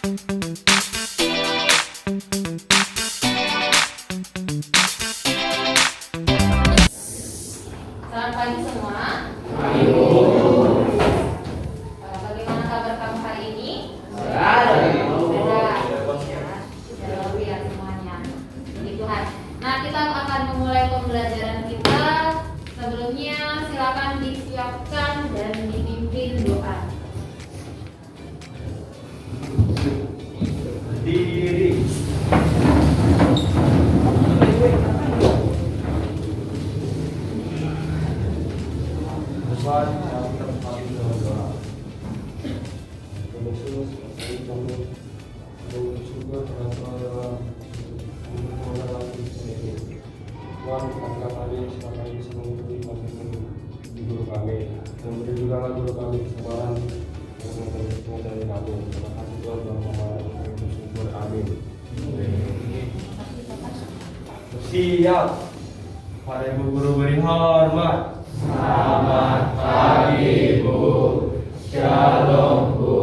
Selamat pagi semua. Bagaimana kabar kamu hari ini? Sudah ya semuanya. Puji Tuhan. Nah, kita akan memulai pembelajaran kita. Sebelumnya silakan disiapkan dan dipimpin doa. Guru kami kesempatan dari kami. Terima kasih Tuhan telah bersyukur. Amin. Siap. Para ibu guru beri hormat. Selamat pagi Bu. Shalom Bu.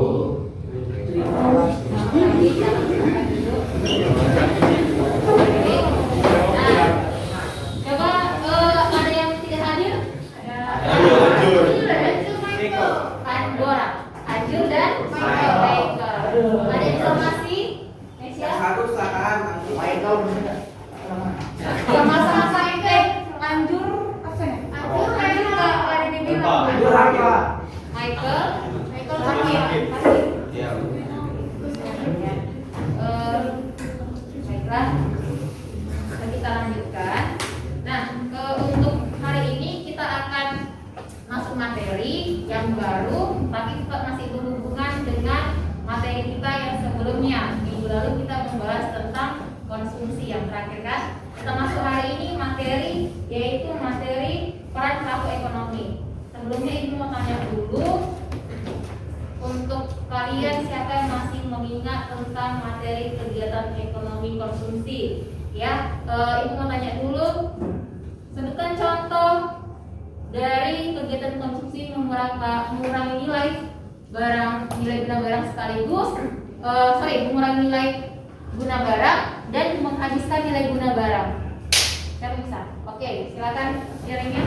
Baiklah, kita lanjutkan. Nah, untuk hari ini kita akan masuk materi yang baru, tapi masih berhubungan dengan materi kita yang sebelumnya. Minggu lalu kita membahas tentang konsumsi yang terakhir kan. Kita masuk hari ini materi, yaitu materi peran pelaku ekonomi. Sebelumnya Ibu mau tanya dulu, untuk kalian siapa yang masih mengingat tentang materi kegiatan ekonomi konsumsi? Ya, Ibu mau tanya dulu, sebutkan contoh dari kegiatan konsumsi mengurangi nilai guna barang sekaligus, mengurangi nilai guna barang dan menghabiskan nilai guna barang. Siapa bisa? Oke, silakan sharingnya.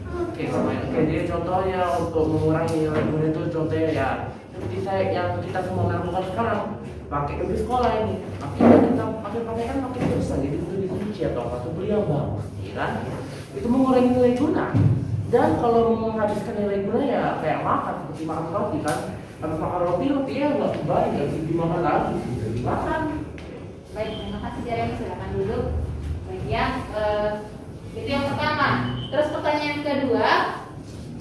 Oke, jadi contohnya untuk mengurangi nilai guna itu contohnya ya seperti yang kita semua lakukan sekarang, pakai di sekolah ini, kita pakai tulisan, jadi itu dikunci atau beli yang bagus, ya kan? Itu mengurangi nilai guna. Dan kalau menghabiskan nilai guna ya kayak makan, seperti makan roti kan, habis makan roti ya nggak kembali, nggak bisa dimakan lagi, bisa dimakan. Baik, terima kasih Jeremy, silakan duduk. Baik ya, itu yang pertama. Terus pertanyaan kedua,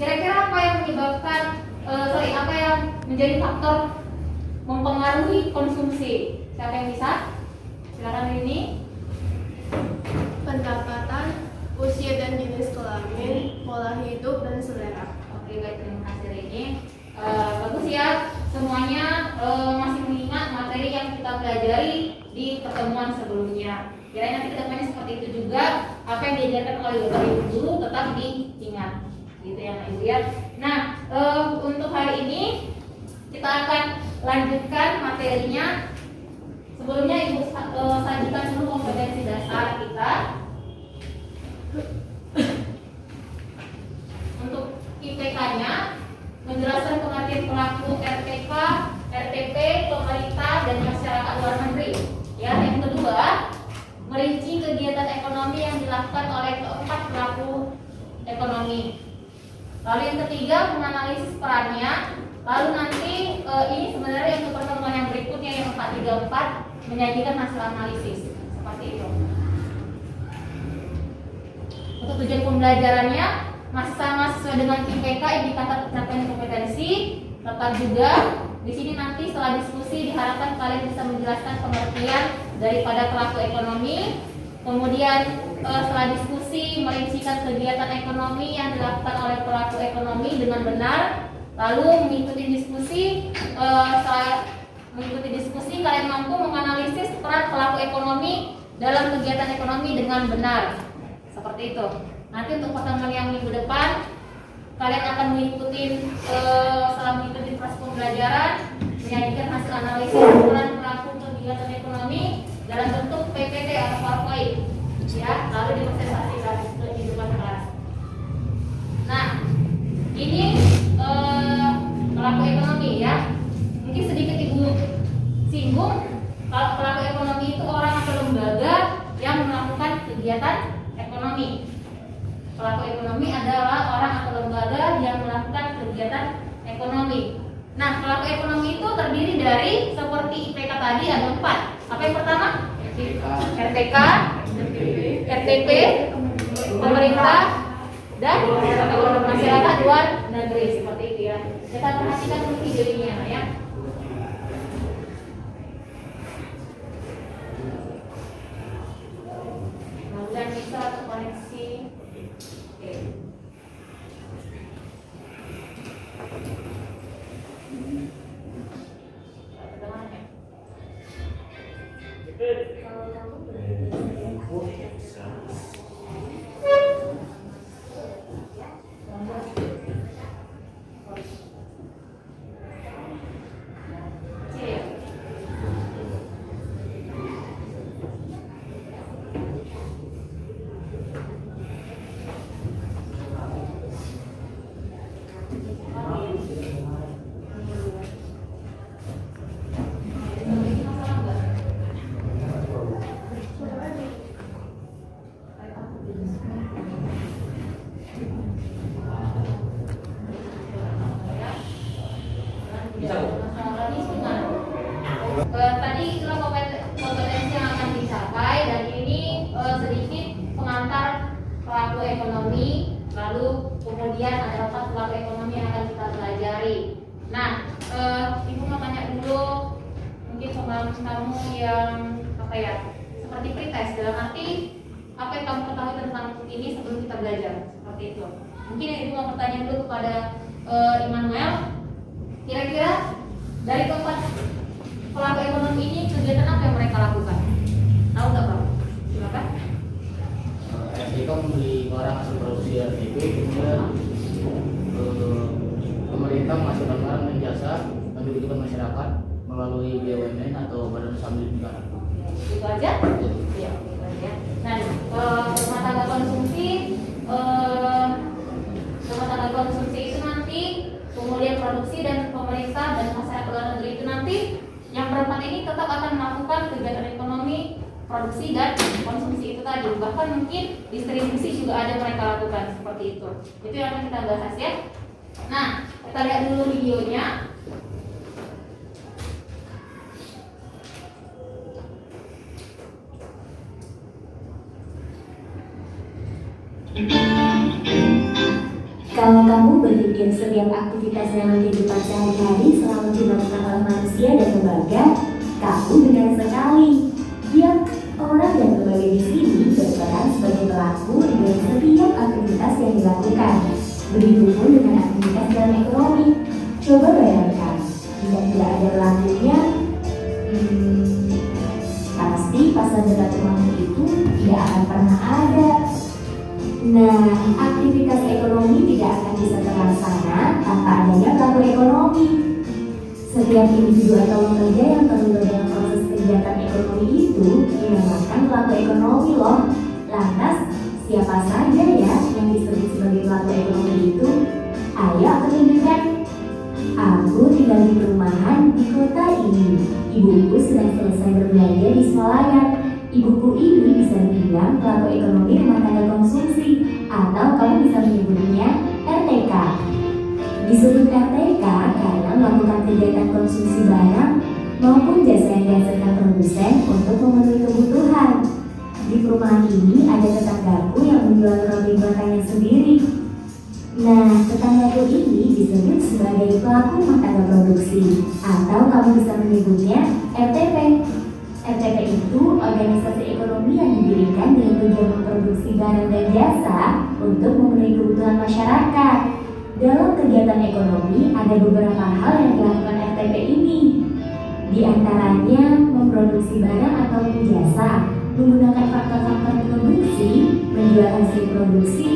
kira-kira apa yang menyebabkan, apa yang menjadi faktor mempengaruhi konsumsi? Siapa yang bisa? Silakan ini. Pendapatan, usia dan jenis kelamin, pola hidup dan selera. Oke, baik, terima kasih Reni. Bagus ya, semuanya masih mengingat materi yang kita pelajari di pertemuan sebelumnya. Kira nanti kedepannya seperti itu juga, apa yang diajarkan oleh Bapak Ibu guru tetap diingat, gitu ya Ibu ya. Nah, untuk hari ini kita akan lanjutkan materinya. Sebelumnya Ibu sajikan dulu kompetensi dasar kita. Untuk IPK-nya menjelaskan pengertian pelaku RPK, RTP, pemerintah dan masyarakat luar negeri. Ya, yang kedua, merinci kegiatan ekonomi yang dilakukan oleh keempat pelaku ekonomi. Lalu yang ketiga, menganalisis perannya. Lalu nanti ini sebenarnya untuk pertemuan yang berikutnya yang 434 menyajikan hasil analisis seperti itu. Untuk tujuan pembelajarannya masih sama sesuai dengan IPK, indikator pencapaian kompetensi. Tetap juga di sini nanti setelah diskusi diharapkan kalian bisa menjelaskan pengertian daripada pelaku ekonomi. Kemudian setelah diskusi merincikan kegiatan ekonomi yang dilakukan oleh pelaku ekonomi dengan benar. Lalu mengikuti diskusi, kalian mampu menganalisis peran pelaku ekonomi dalam kegiatan ekonomi dengan benar. Seperti itu. Nanti untuk pertemuan yang minggu depan kalian akan mengikuti setelah mengikuti proses pembelajaran, menyajikan hasil analisis ukuran pelaku kegiatan ekonomi dalam bentuk PPT atau PowerPoint, ya, lalu dipresentasikan di depan kelas. Nah, ini pelaku ekonomi, ya. Mungkin sedikit Ibu singgung, kalau pelaku ekonomi itu orang atau lembaga yang melakukan kegiatan ekonomi. Pelaku ekonomi adalah orang atau lembaga yang melakukan kegiatan ekonomi. Nah, pelaku ekonomi itu terdiri dari seperti IPK tadi ada 4. Apa yang pertama? RTK, RTP, pemerintah, dan masyarakat luar negeri, seperti itu, ya. Kita perhatikan dulu video ini, ya. Dan bisa terkoneksi. Oke. Tadi itulah kompetensi yang akan dicapai, dan ini sedikit pengantar pelaku ekonomi. Lalu kemudian ada 4 pelaku ekonomi yang akan kita pelajari. Nah, Ibu mau tanya dulu, mungkin pengalaman kamu yang seperti pretest, dalam arti apa yang kamu ketahui tentang ini sebelum kita belajar, seperti itu. Mungkin Ibu mau bertanya dulu kepada Immanuel, kira-kira dari keempat pelaku ekonomi ini kegiatan apa yang mereka lakukan? Tahu nggak, Pak? Silakan. RTK membeli barang hasil produksi RTP, kemudian pemerintah menghasilkan barang dan jasa bagi kebutuhan masyarakat melalui BUMN atau Badan Usaha Milik Negara. Itu aja? Iya, itu aja. Nah, rumah tangga konsumsi itu nanti, kemudian produksi dan pemerintah dan masyarakat luar negeri itu nanti, yang berempat ini tetap akan melakukan kegiatan ekonomi, produksi dan konsumsi itu tadi. Bahkan mungkin distribusi juga ada mereka lakukan seperti itu. Itu yang akan kita bahas, ya. Nah, kita lihat dulu videonya. Kalau kamu berpikir setiap aktivitas dalam kehidupan sehari-hari selalu dilakukan oleh manusia dan lembaga, kamu benar sekali. Ya, orang dan lembaga di sini berperan sebagai pelaku dari setiap aktivitas yang dilakukan. Begitupun dengan aktivitas dalam ekonomi. Coba bayangkan, jika tidak ada pelakunya, pasti pasar dekat rumahmu itu tidak akan pernah ada. Nah, aktivitas ekonomi tidak akan bisa terlaksana tanpa adanya pelaku ekonomi. Setiap individu atau lembaga yang terlibat dalam proses kegiatan ekonomi itu dinamakan pelaku ekonomi loh. Lantas, siapa saja ya yang disebut sebagai pelaku ekonomi itu? Ayo aku tunjukkan. Aku tinggal di perumahan di kota ini. Ibuku sedang selesai berbelanja di swalayan. Ibuku ini bisa dibilang pelaku ekonomi rumah tangga konsumsi, atau kamu bisa menyebutnya RTK. Disebut RTK karena melakukan kegiatan konsumsi barang maupun jasa yang dihasilkan produsen untuk memenuhi kebutuhan. Di perumahan ini ada tetanggaku yang menjual roti buatannya sendiri. Nah, tetanggaku ini disebut sebagai pelaku rumah tangga produksi, atau kamu bisa menyebutnya RTP. RTP itu organisasi ekonomi yang didirikan dengan tujuan memproduksi barang dan jasa untuk memenuhi kebutuhan masyarakat. Dalam kegiatan ekonomi ada beberapa hal yang dilakukan RTP ini. Di antaranya memproduksi barang ataupun jasa, menggunakan faktor-faktor produksi, menjual hasil produksi,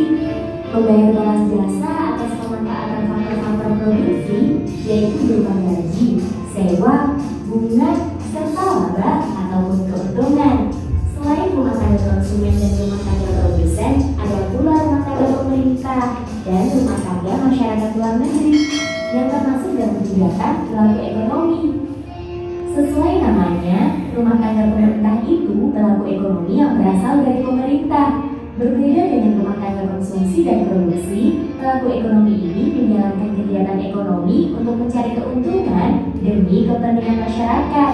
membayar balas jasa atas pemanfaatan faktor-faktor produksi, yaitu berupa gaji, sewa, bunga, serta laba ataupun keuntungan. Selain rumah tangga konsumen dan rumah tangga produsen, ada pula rumah tangga pemerintah dan rumah tangga masyarakat luar negeri yang termasuk dalam kegiatan pelaku ekonomi. Sesuai namanya, rumah tangga pemerintah itu pelaku ekonomi yang berasal dari pemerintah. Berbeda dengan rumah tangga konsumsi dan produksi, pelaku ekonomi ini menjalankan kegiatan ekonomi untuk mencari keuntungan demi kepentingan masyarakat.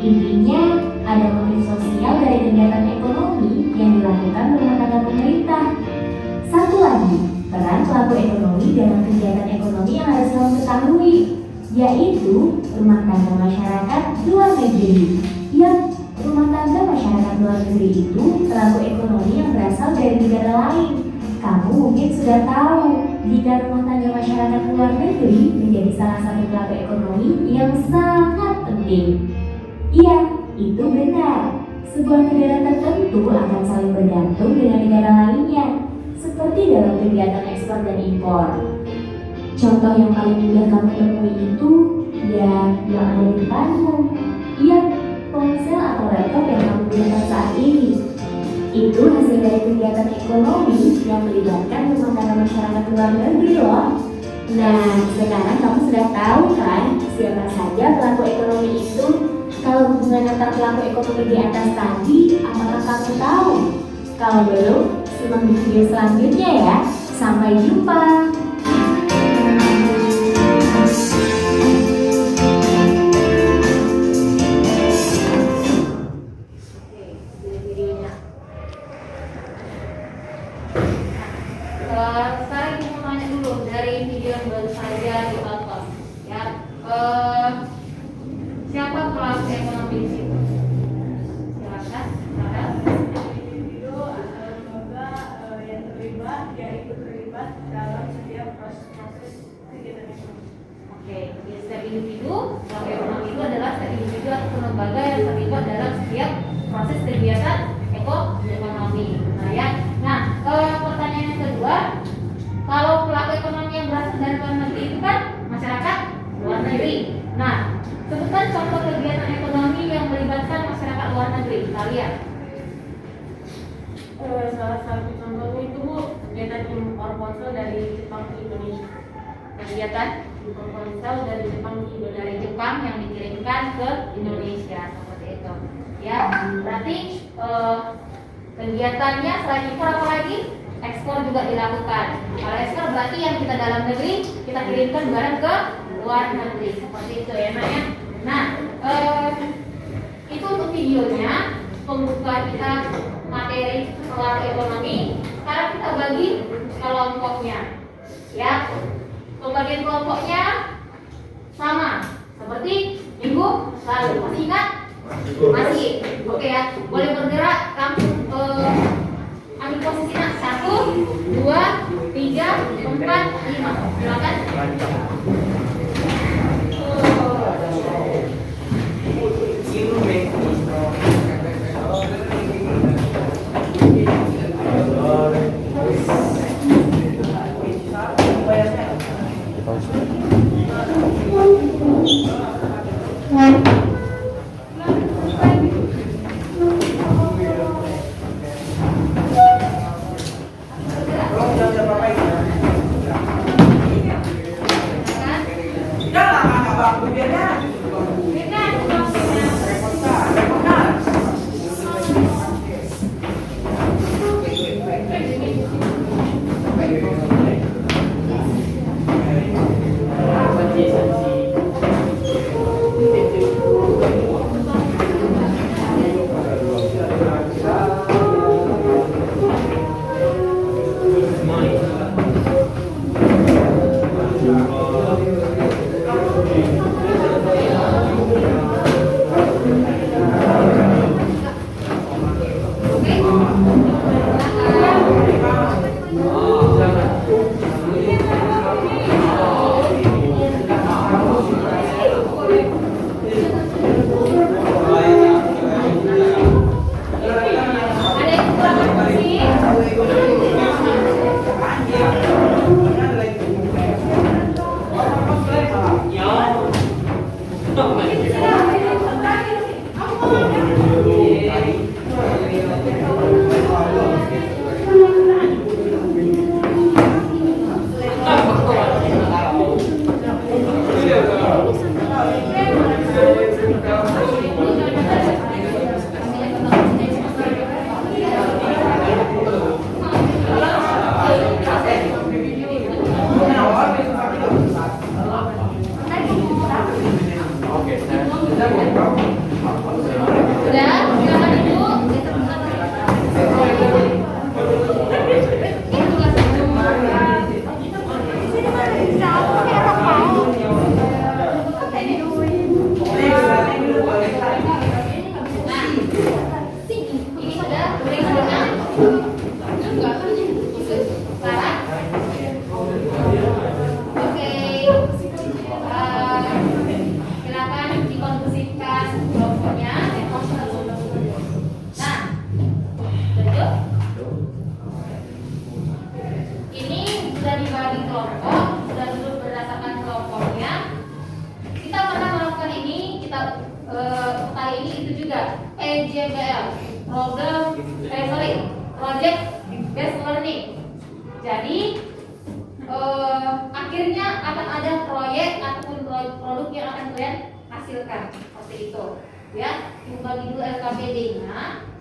Intinya, ada motif sosial dari kegiatan ekonomi yang dilakukan rumah tangga pemerintah. Satu lagi, peran pelaku ekonomi dalam kegiatan ekonomi yang harus kamu ketahui, yaitu rumah tangga masyarakat luar negeri. Rumah tangga masyarakat luar negeri itu pelaku ekonomi yang berasal dari negara lain. Kamu mungkin sudah tahu jika rumah tangga masyarakat luar negeri menjadi salah satu pelaku ekonomi yang sangat penting. Iya, itu benar. Sebuah negara tertentu akan saling bergantung dengan negara lainnya, seperti dalam kegiatan ekspor dan impor. Contoh yang paling mudah kamu temui itu ya yang ada di depanmu. Iya, ponsel atau laptop yang kamu gunakan saat ini. Itu hasil dari kegiatan ekonomi yang melibatkan rumah tangga masyarakat luar negeri loh. Nah, sekarang kamu sudah tahu kan siapa saja pelaku ekonomi itu? Kalau hubungan antar pelaku ekonomi di atas tadi, apakah kamu tahu? Kalau belum, simak di video selanjutnya ya. Sampai jumpa. Sekarang kita mau tanya dulu dari video yang baru saja ditonton, ya. Siapa pelaku ekonomi di situ? Silakan, Sarah. Itu adalah lembaga yang terlibat, yaitu terlibat dalam setiap proses kegiatan ekonomi. Oke, jadi setiap individu, pelaku ekonomi itu adalah setiap individu atau lembaga yang terlibat dalam setiap proses kegiatan ekonomi. Nah, ya. Nah, pertanyaan yang kedua, kalau pelaku ekonomi yang berasal dari luar negeri itu kan masyarakat luar negeri. Nah, sebutkan contoh kegiatan ekonomi yang melibatkan masyarakat luar negeri. Kalian? Salah satu contohnya itu kegiatan impor ponsel dari Jepang ke Indonesia. Kegiatan impor ponsel dari Jepang yang dikirimkan ke Indonesia seperti itu. Ya, berarti kegiatannya selain impor apa lagi? Ekspor juga dilakukan. Kalau ekspor berarti yang kita dalam negeri kita kirimkan barang ke luar negeri seperti itu ya, Nak ya. Nah, itu untuk videonya pembuka kita materi pelaku ekonomi. Sekarang kita bagi kelompoknya, ya. Pembagian kelompoknya sama seperti minggu lalu. Masih ingat? Masih. Oke ya. Boleh bergerak. Kamu ambil posisi nak 1, 2, 3, 4, 5. Silakan. Sudah, silakan Ibu. Ini sudah berikan. Sarah? Oke. Silakan dikonklusikan kelompoknya. Nah, tujuh. Ini sudah dibagi kelompok, sudah duduk berdasarkan kelompoknya. Kita pernah melakukan ini, kita kali ini itu juga PJBL, Project Based Learning. Jadi akhirnya akan ada proyek ataupun produk yang akan kalian hasilkan seperti itu. Ya, kita bagi dulu LKPD-nya.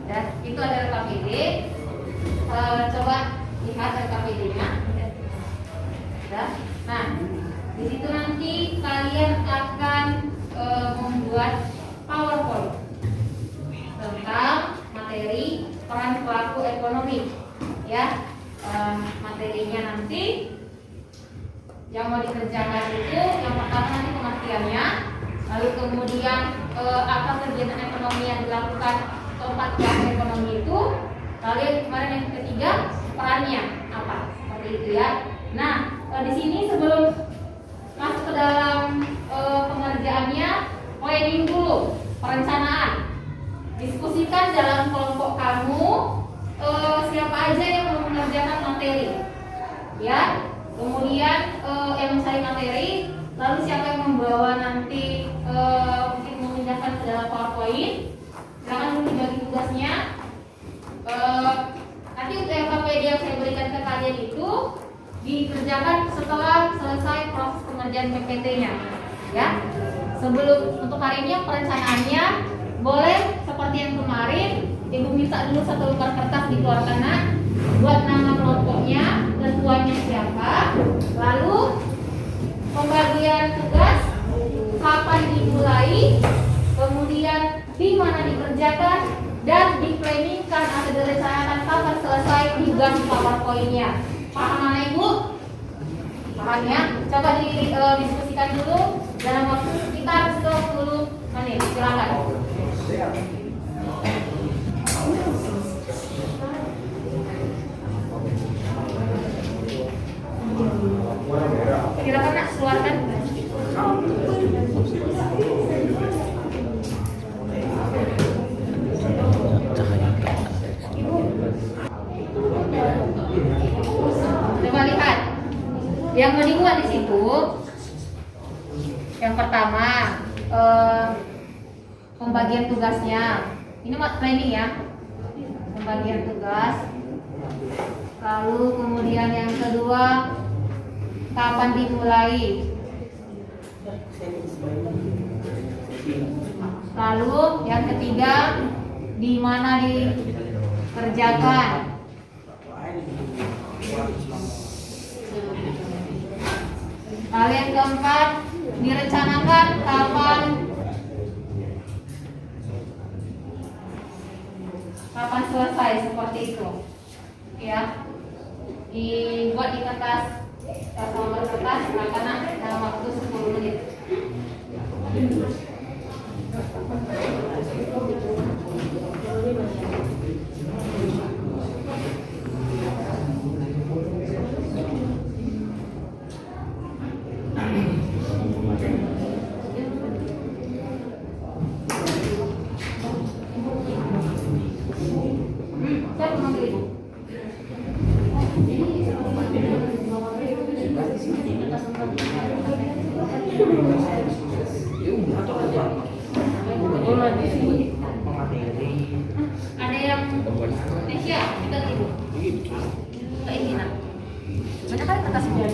Ya, itu ada LKPD. Coba lihat LKPD-nya. Ya. Nah, di situ nanti kalian akan membuat PowerPoint tentang materi peran pelaku ekonomi. Ya, materinya nanti yang mau dikerjakan itu yang pertama nanti pengertiannya, lalu kemudian apa kegiatan ekonomi yang dilakukan tempat pelaku ekonomi itu, lalu yang kemarin yang ketiga perannya apa, seperti itu ya. Nah, di sini sebelum masuk ke dalam pengerjaannya, planning dulu, perencanaan, diskusikan dalam kelompok kamu siapa aja yang mau mengerjakan materi, ya. Kemudian yang mencari materi, lalu siapa yang membawa nanti mungkin memindahkan ke dalam PowerPoint. Silakan dulu dibagi tugasnya. Nanti untuk LKPD yang saya berikan ke kalian itu dikerjakan setelah selesai proses pengerjaan PPT-nya, ya. Sebelum untuk hari ini perencanaannya boleh seperti yang kemarin, Ibu minta dulu satu lembar kertas dikeluarkan, buat nama kelompoknya, ketuanya siapa, lalu pembagian tugas, kapan dimulai, kemudian di mana dikerjakan, dan diplanningkan atau direncanakan kapan selesai tugas PowerPoint-nya. Paham mana Ibu? Paham ya? Coba didiskusikan dulu dalam waktu sekitar 10 menit. Silakan. Silakan nak keluarkan. Coba lihat yang mau dibuat di situ. Yang pertama pembagian tugasnya. Ini buat training ya. Pembagian tugas. Lalu kemudian yang kedua, kapan dimulai. Lalu yang ketiga, di mana dikerjakan. Lalu yang keempat, direncanakan kapan selesai, seperti itu. Ya. Dibuat di kertas nomor kertas, karena dalam waktu 10 menit. Ya, kita tidur. Kayak ini nak. Banyak kali kita semua.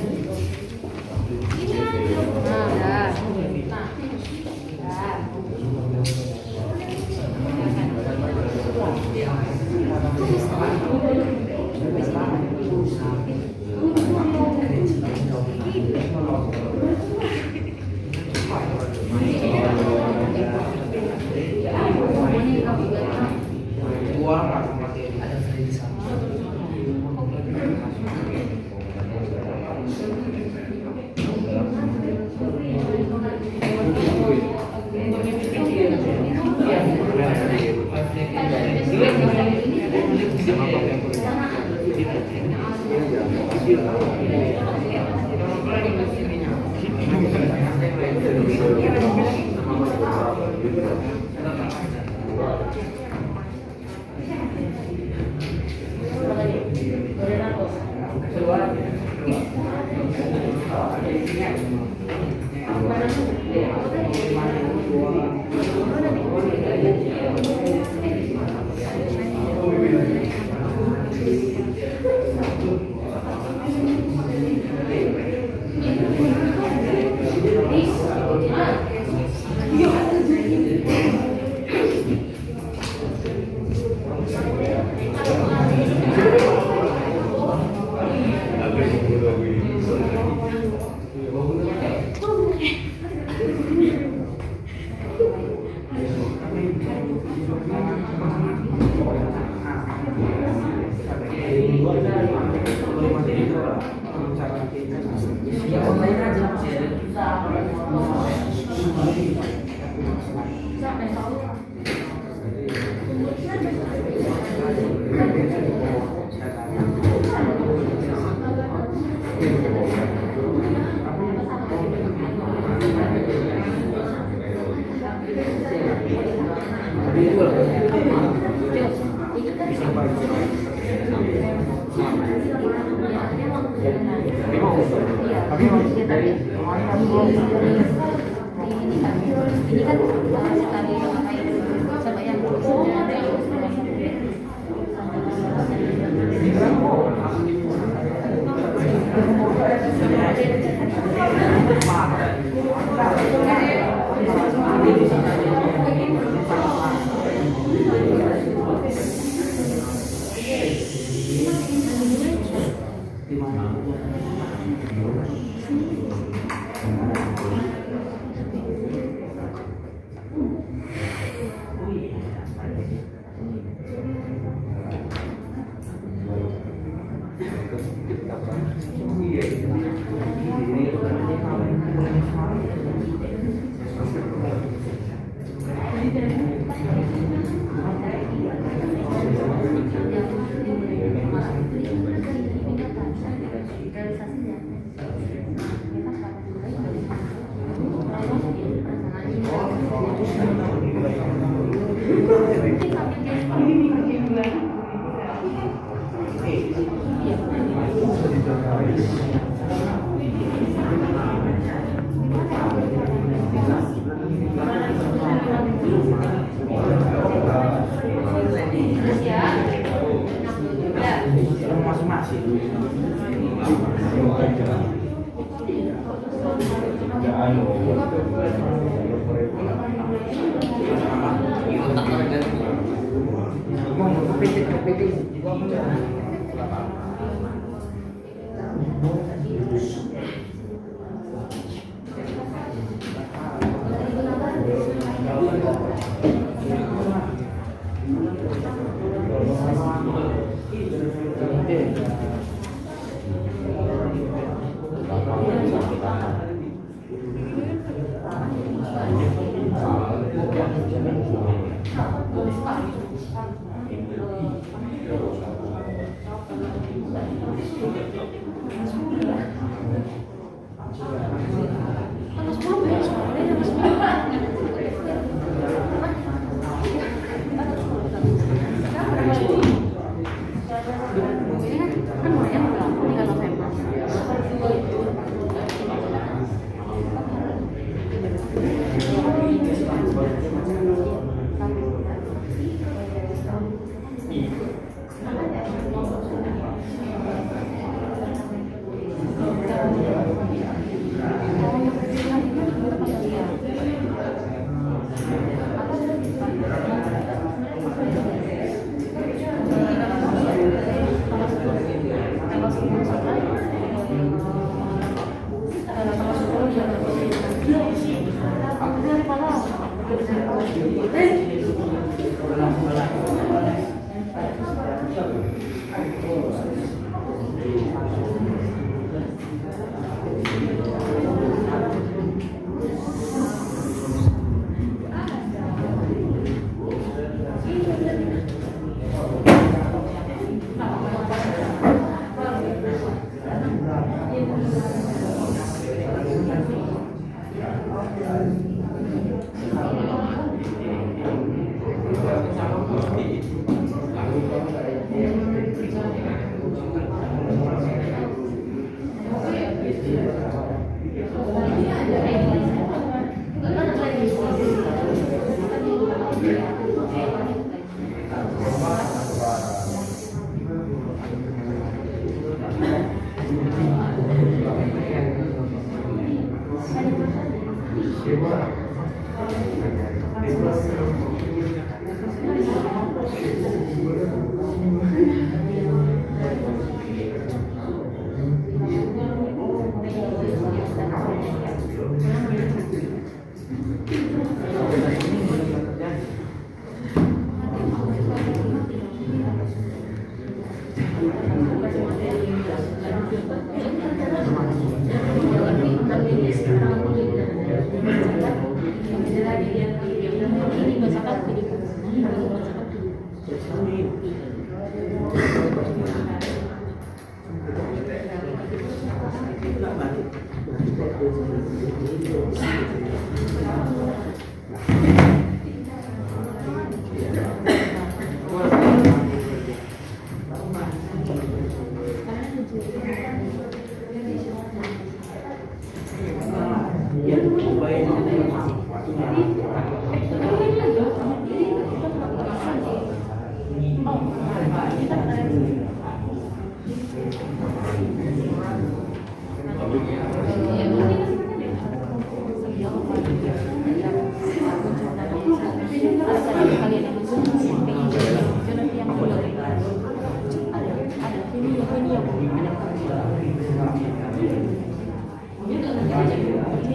Nah, udah. Nah.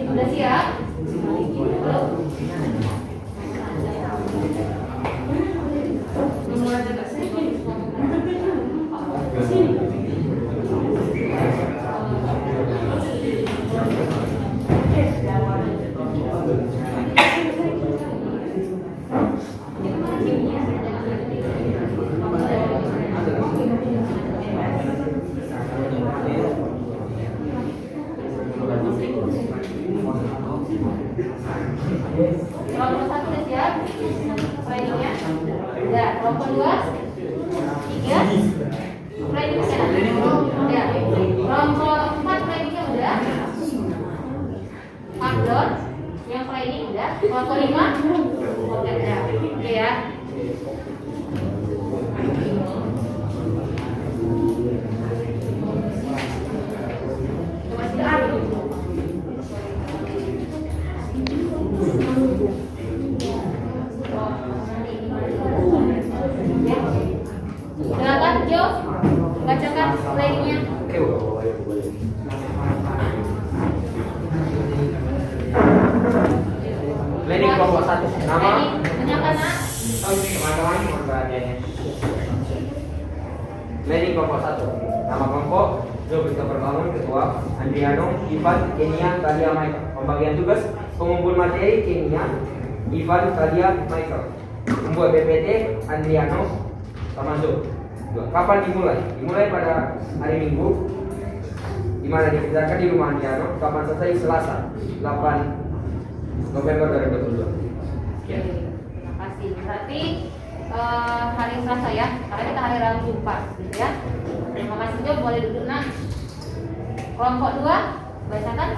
Udah siap? Kelompok 1 udah siap? Slide-nya? Udah. Kelompok 2? 3? Slide-nya udah? Kelompok 4 slide-nya udah? Pardon? Yang slide-nya udah? Kelompok 5? Oke, udah. Oke ya. Coba silakan. Silakan Jo, bacakan slide-nya. Landing kelompok 1. Nama? Tanyakan nak. Oh, teman-teman mohon perhatiannya. Landing kelompok 1. Nama kelompok Jo Christopher Bangun, Ketua. Andriano, Ivan, Kenia, Talia, Michael. Pembagian tugas pengumpul materi Kenia, Ivan, Talia, Michael. Membuat PPT Andriano sama Jo. Kapan dimulai? Dimulai pada hari Minggu, di mana dikerjakan di rumah Andriano. Kapan selesai? Selasa, 8 November 2022. Oke, terima kasih. Berarti hari Selasa ya, karena kita hari Rabu Jumat, gitu ya. Terima kasih Jo, boleh duduk nak. Kelompok 2, bacakan.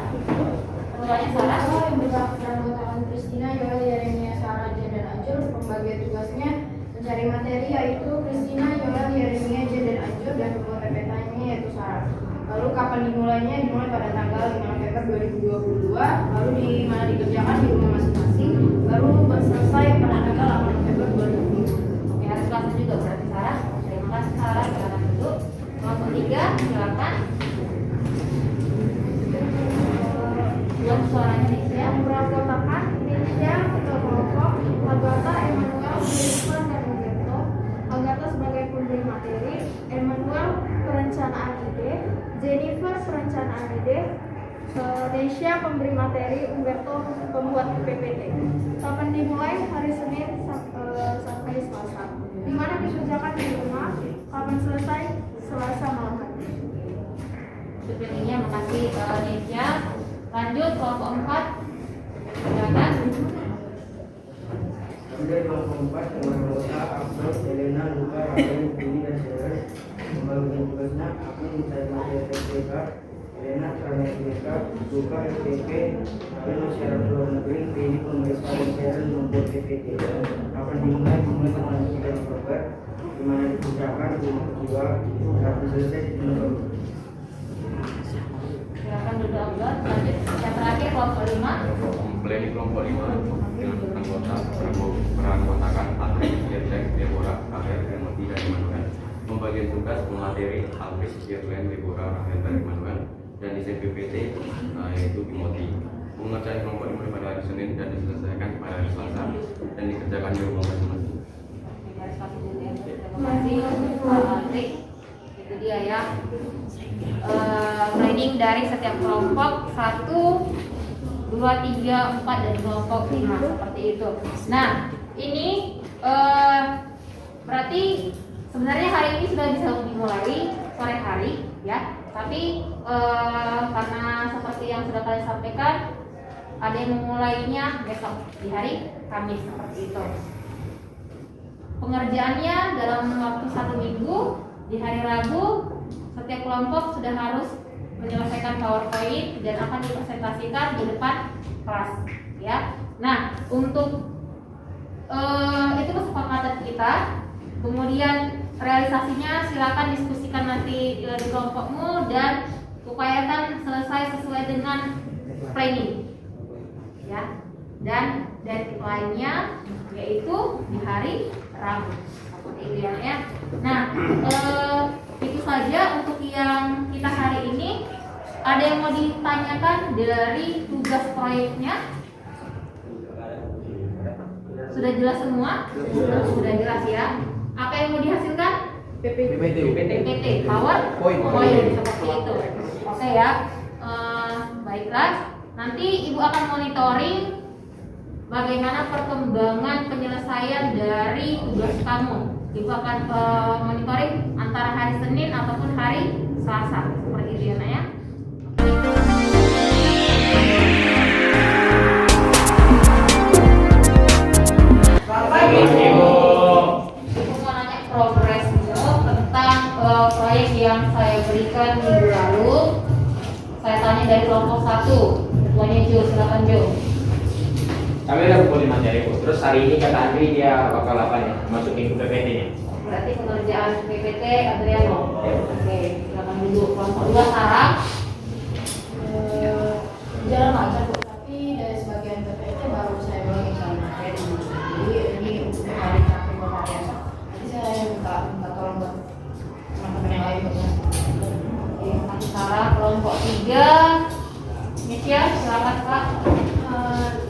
Ketuanya Sarah. Yang beranggotakan Kristina, Yoel, Yeremia, Sarah, Jen, dan Ajur. Pembagian tugasnya mencari materi yaitu Kristina, Yoel, Yeremia, Jen, dan Ajur, dan pembuat PPT-nya yaitu Sarah. Lalu kapan dimulainya? Dimulai pada tanggal 5 November 2022. Lalu di mana dikerjakan di rumah masing-masing. Lalu selesai pada tanggal 8 November 2022. Oke, hari Selasa juga berarti Sarah. Terima kasih Sarah, silakan duduk. Kelompok 3, silakan. Yang suaranya nih, Yang beranggotakan Indonesia, Ketua Kelompok Aride. Nesya pemberi materi, Umberto pembuat PPT. Kapan dimulai? Hari Senin sampai Selasa. Di mana dikerjakan di rumah? Kapan selesai? Selasa malam hari. Sepertinya makasih Nesya. Lanjut kelompok 4. Silakan. Kemudian kelompok 4 dengan anggota Afro, Elena, Luka, Rafael, Billy, dan Seres. Membagikan tugasnya Afro mencari materi TPK, Elena caranya TPK, Luka FTP, Rafael syarat luar negeri, Billy pemeriksa dan Seres membuat PPT. Kapan dimulai dengan 3 Oktober, di mana dikerjakan di rumah kedua, kapan selesai di November. Silakan duduk. Lanjut yang terakhir kelompok 5. Mempelai kelompok 5 dengan anggota beranggotakan Andri, Yerlen, Deborah, Rahel, Emoti, dan Immanuel. Membagikan tugas pemateri Andri, Yerlen, Deborah, Rahel, dan Immanuel, dan desain PPT yaitu Imoti. Pengerjaan kelompok 5 pada hari Senin dan diselesaikan pada hari Selasa dan dikerjakan di rumah masing-masing. Terima kasih Pak Andri. Itu dia ya. Grading dari setiap kelompok 1, 2, 3, 4 dan kelompok 5 seperti itu. Nah, ini berarti sebenarnya hari ini sudah bisa dimulai sore hari ya. Tapi karena seperti yang sudah kalian sampaikan, ada yang memulainya besok di hari Kamis seperti itu. Pengerjaannya dalam waktu 1 minggu, di hari Rabu setiap kelompok sudah harus menyelesaikan PowerPoint dan akan dipresentasikan di depan kelas ya. Nah, untuk itu kesepakatan kita. Kemudian realisasinya silakan diskusikan nanti di kelompokmu dan upayakan selesai sesuai dengan planning ya. Dan deadline-nya yaitu di hari Rabu seperti itu ya. Nah, itu saja untuk yang kita hari ini. Ada yang mau ditanyakan dari tugas proyeknya? Sudah jelas semua? Sudah jelas ya. Apa yang mau dihasilkan? PPT, PowerPoint seperti itu. Oke ya. Baiklah. Nanti Ibu akan monitoring bagaimana perkembangan penyelesaian dari tugas kamu. Ibu akan monitoring antara hari Senin ataupun hari Selasa seperti itu ya Nak ya. Ibu mau nanya progresnya tentang proyek yang saya berikan minggu lalu. Saya tanya dari kelompok 1. Ketuanya Jo, silakan Jo. Kami udah kumpulin materi Bu. Terus hari ini kata Andri dia bakal apa ya? Masukin ke PPT-nya. Berarti pengerjaan PPT Adriano. Oke, silakan dulu kelompok 2 Sarah. Jalan lancar Bu, tapi dari sebagian PPT baru saya mulai cari materi. Jadi ini untuk hari terakhir Bapak biasa. Nanti saya minta tolong buat teman-teman yang lain Bu. Oke, kasih Sarah. Kelompok 3 Nesya, silakan Kak.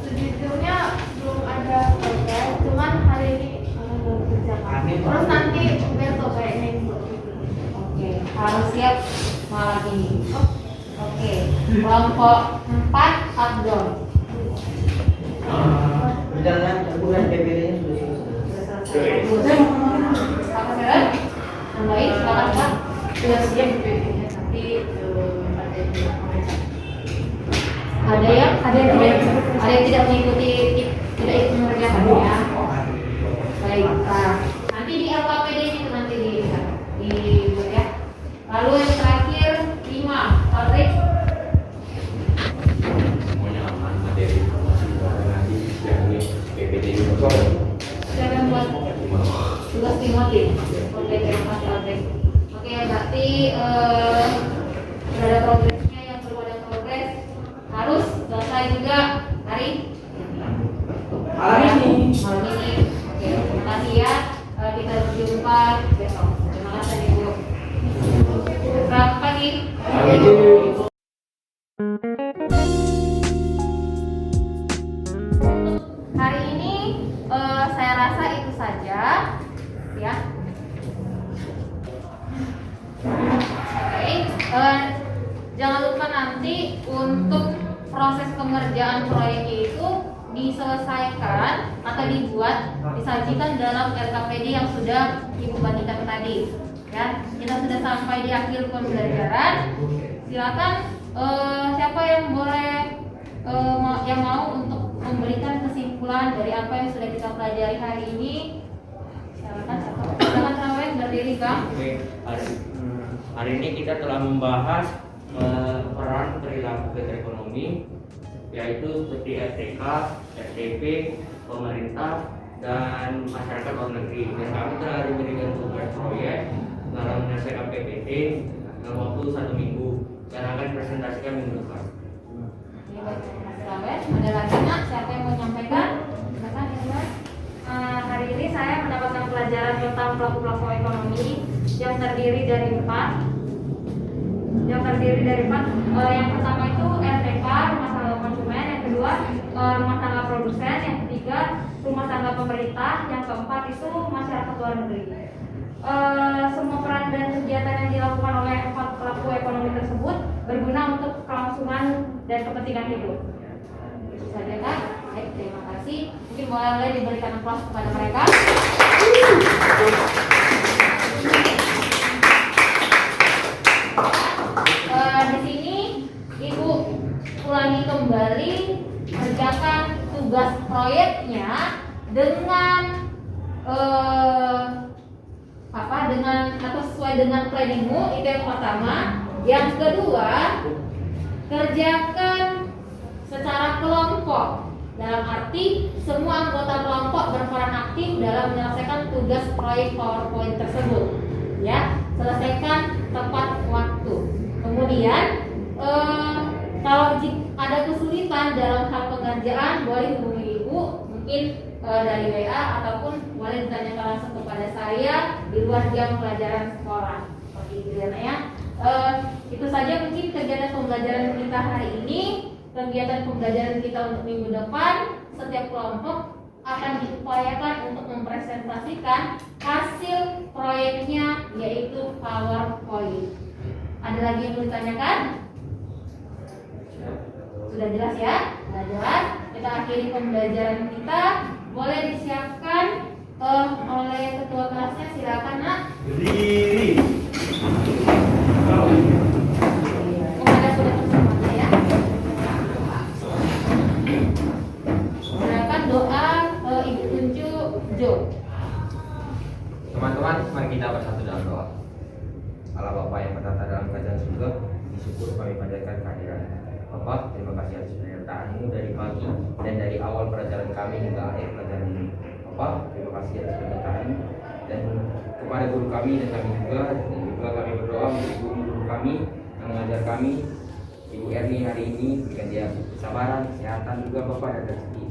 Sejujurnya belum ada proyek, cuman hari ini belum kerjakan. Terus nanti besok kayaknya Bu. Oke, harus siap malam ini. Oke, kelompok 4 Abdul. Berjalan bulan PPT-nya sudah selesai. Apa Sarah? Yang baik, silakan Kak. Sudah siap PPT-nya, tapi ada yang belum mengerjakan. Ada yang tidak mengikuti, tidak ikut mengerjakan ya. Baik, nanti di LKPD itu nanti di ya. Lalu yang terakhir 5 Patrick. Semuanya aman materi nanti yang ini PPT juga. Siapa yang buat tugas Timothy? Oke, terima kasih Patrick. Oke, berarti sudah ada progresnya. Yang belum ada progres harus selesai juga hari ini. Oke, terima kasih ya. Kita berjumpa besok. Terima kasih Ibu. Selamat pagi. Hari ini saya rasa itu saja ya. Oke, jangan lupa nanti pengerjaan proyeknya itu diselesaikan atau disajikan dalam RKPD yang sudah Ibu bagikan tadi. Ya, kita sudah sampai di akhir pembelajaran. Silakan siapa yang boleh yang mau untuk memberikan kesimpulan dari apa yang sudah kita pelajari hari ini. Silakan Rawen berdiri, Bang. Oke, hari ini kita telah membahas peran perilaku ekonomi, yaitu seperti RTK, RTP, pemerintah, dan masyarakat luar negeri. Dan kami telah diberikan tugas proyek dalam menyelesaikan PPT dalam waktu 1 minggu dan akan presentasikan minggu depan. Ada lagi nak? Siapa yang mau menyampaikan? Silakan ya. Hari ini saya mendapatkan pelajaran tentang pelaku-pelaku ekonomi yang terdiri dari 4. Yang pertama itu RTK, rumah tangga konsumen. Yang kedua rumah tangga produsen. Yang ketiga rumah tangga pemerintah. Yang keempat itu masyarakat luar negeri. Semua peran dan kegiatan yang dilakukan oleh 4 pelaku ekonomi tersebut berguna untuk kelangsungan dan kepentingan hidup. Itu saja Kak. Baik, terima kasih. Mungkin boleh diberikan aplaus kepada mereka. Di sini Ibu ulangi kembali kerjakan tugas proyeknya dengan atau sesuai dengan planningmu, itu yang pertama. Yang kedua, kerjakan secara kelompok, dalam arti semua anggota kelompok berperan aktif dalam menyelesaikan tugas proyek PowerPoint tersebut. Ya, selesaikan tepat waktu. Kemudian kalau ada kesulitan dalam hal pengerjaan, boleh hubungi Ibu, mungkin dari WA ataupun boleh ditanyakan langsung kepada saya di luar jam pelajaran sekolah. Seperti itu ya. Itu saja mungkin kegiatan pembelajaran kita hari ini. Kegiatan pembelajaran kita untuk minggu depan, setiap kelompok akan diupayakan untuk mempresentasikan hasil proyeknya, yaitu PowerPoint. Ada lagi yang mau ditanyakan? Sudah jelas ya? Sudah jelas. Kita akhiri pembelajaran kita. Boleh disiapkan oleh ketua kelasnya, silakan nak. Berdiri. Kepada sudah tersemuanya ya. Silakan doa Ibu Tunju Jo. Teman-teman, mari kita bersatu dalam doa. Allah Bapa yang bertata dalam kerajaan surga, disyukur kami panjatkan kehadiran Bapak. Terima kasih atas penyertaan-Mu dari pagi dan dari awal pelajaran kami hingga akhir pelajaran ini. Bapak, terima kasih atas penyertaan-Mu dan kepada guru kami dan kami juga. Dan juga kami berdoa untuk guru kami yang mengajar kami, Ibu Erni hari ini, berikan dia kesabaran, kesehatan juga Bapak, dan rezeki.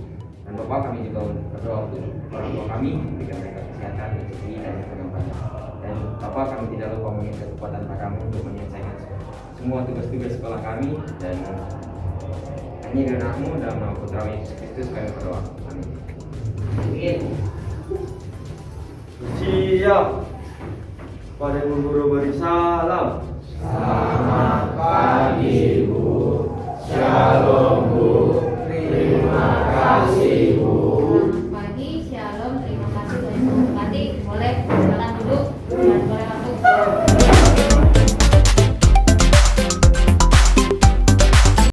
Dan Bapak, kami juga berdoa untuk orang tua kami, berikan mereka kesehatan, rezeki, dan keberkahan. Dan Bapak, kami tidak lupa meminta kekuatan padamu untuk menyelesaikan semua tugas-tugas sekolah kami. Dan hanya dengan Anakmu dalam nama Putra Yesus Kristus kami berdoa. Amin. Siap. Pada guru beri salam.